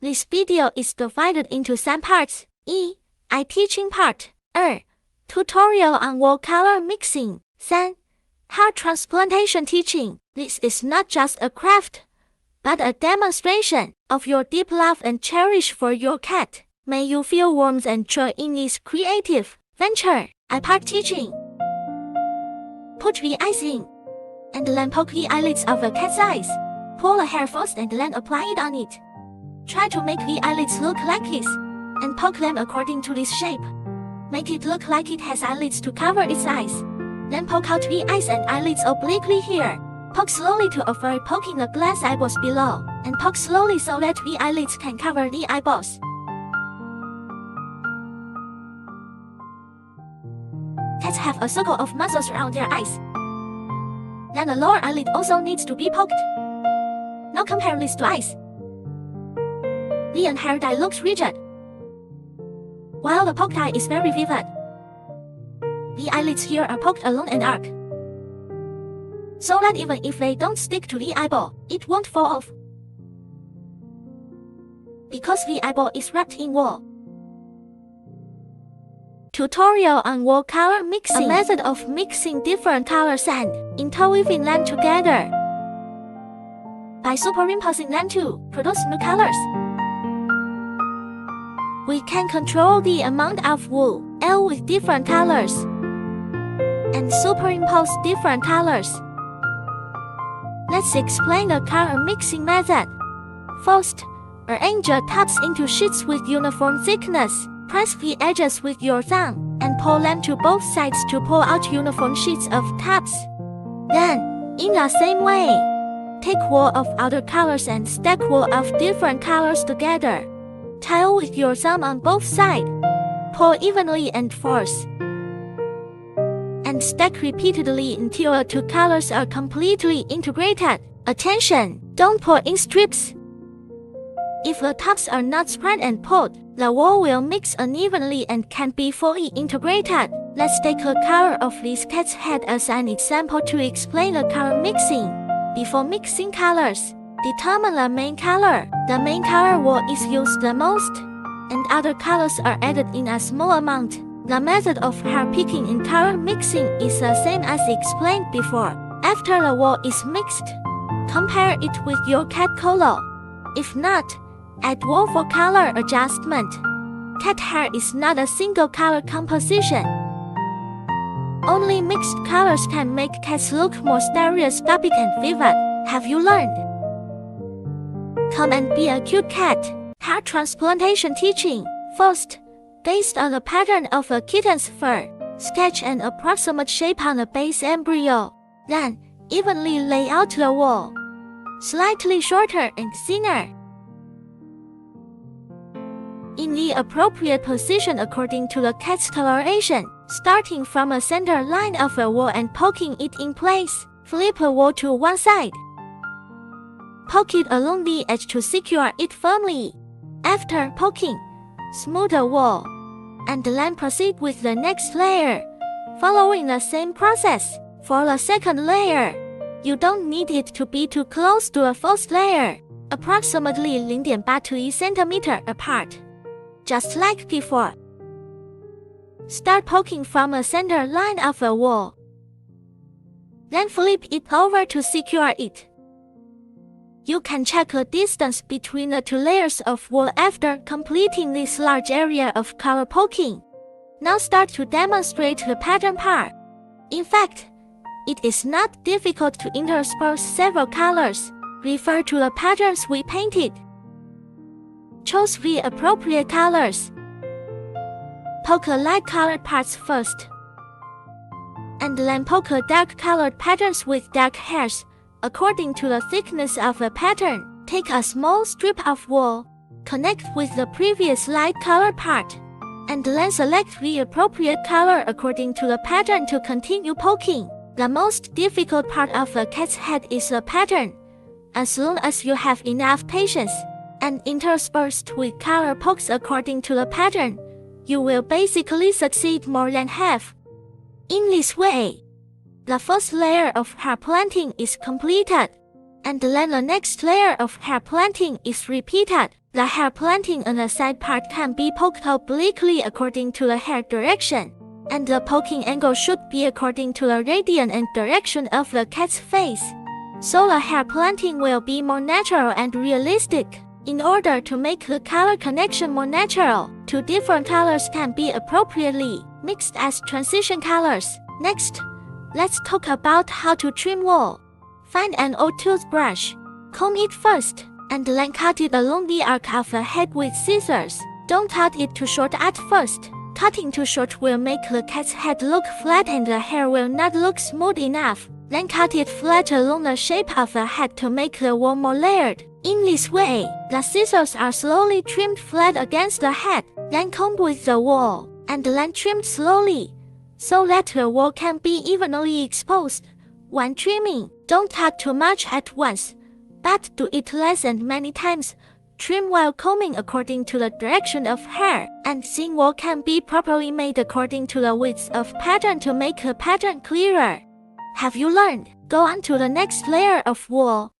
This video is divided into some parts. Eye teaching part. Tutorial on wall color mixing. 3. Hair transplantation teaching. This is not just a craft, but a demonstration of your deep love and cherish for your cat. May you feel warmth and joy in this creative venture. Eye part teaching. Put the eyes in, and then poke the eyelids of a cat's eyes. Pull a hair first and then apply it on it. Try to make the eyelids look like this, and poke them according to this shape. Make it look like it has eyelids to cover its eyes. Then poke out the eyes and eyelids obliquely here. Poke slowly to avoid poking the glass eyeballs below, and poke slowly so that the eyelids can cover the eyeballs. Cats have a circle of muscles around their eyes. Then the lower eyelid also needs to be poked. Now compare these two eyes. The entire eye looks rigid, while the poked eye is very vivid. The eyelids here are poked along an arc, so that even if they don't stick to the eyeball, it won't fall off, because the eyeball is wrapped in wool. Tutorial on wall color mixing. A method of mixing different colors and interweaving them together by superimposing them to produce new colors. We can control the amount of wool with different colors and superimpose different colors. Let's explain the color mixing method. First, arrange your tops into sheets with uniform thickness. Press the edges with your thumb and pull them to both sides to pull out uniform sheets of tops. Then, in the same way, take wool of other colors and stack wool of different colors together. Tie with your thumb on both sides. Pull evenly and force, and stack repeatedly until the two colors are completely integrated. Attention! Don't pull in strips. If the tops are not spread and pulled, the wool will mix unevenly and can't be fully integrated. Let's take a color of this cat's head as an example to explain the color mixing. Before mixing colors, determine the main color. The main color wool is used the most, and other colors are added in a small amount. The method of hair picking in color mixing is the same as explained before. After the wool is mixed, compare it with your cat color. If not, add wool for color adjustment. Cat hair is not a single color composition. Only mixed colors can make cats look more stereoscopic and vivid. Have you learned? Come and be a cute cat. Hair transplantation teaching. First, based on the pattern of a kitten's fur, sketch an approximate shape on the base embryo. Then, evenly lay out the wool, slightly shorter and thinner, in the appropriate position according to the cat's toleration, starting from a center line of a wool and poking it in place. Flip a wool to one side. Poke it along the edge to secure it firmly. After poking, smooth the wool, and then proceed with the next layer, following the same process. For the second layer, you don't need it to be too close to the first layer, approximately 0.8 to 1 centimeter apart, just like before. Start poking from a center line of a wool, then flip it over to secure it. You can check the distance between the two layers of wool after completing this large area of color poking. Now start to demonstrate the pattern part. In fact, it is not difficult to intersperse several colors. Refer to the patterns we painted. Choose the appropriate colors. Poke the light-colored parts first, and then poke the dark-colored patterns with dark hairs, according to the thickness of the pattern. Take a small strip of wool, connect with the previous light-colored part, and then select the appropriate color according to the pattern to continue poking. The most difficult part of a cat's head is the pattern. As long as you have enough patience and interspersed with color pokes according to the pattern, you will basically succeed more than half. In this way, the first layer of hair planting is completed, and then the next layer of hair planting is repeated. The hair planting on the side part can be poked obliquely according to the hair direction, and the poking angle should be according to the radius and direction of the cat's face. So the hair planting will be more natural and realistic. In order to make the color connection more natural, two different colors can be appropriately mixed as transition colors. Next, let's talk about how to trim wool. Find an old toothbrush, comb it first, and then cut it along the arc of the head with scissors. Don't cut it too short at first. Cutting too short will make the cat's head look flat and the hair will not look smooth enough. Then cut it flat along the shape of the head to make the wool more layered. In this way, the scissors are slowly trimmed flat against the head, then combed with the wool, and then trimmed slowly, so that the wool can be evenly exposed. When trimming, don't cut too much at once, but do it less and many times. Trim while combing according to the direction of hair, and thin wool can be properly made according to the width of pattern to make the pattern clearer. Have you learned? Go on to the next layer of wool.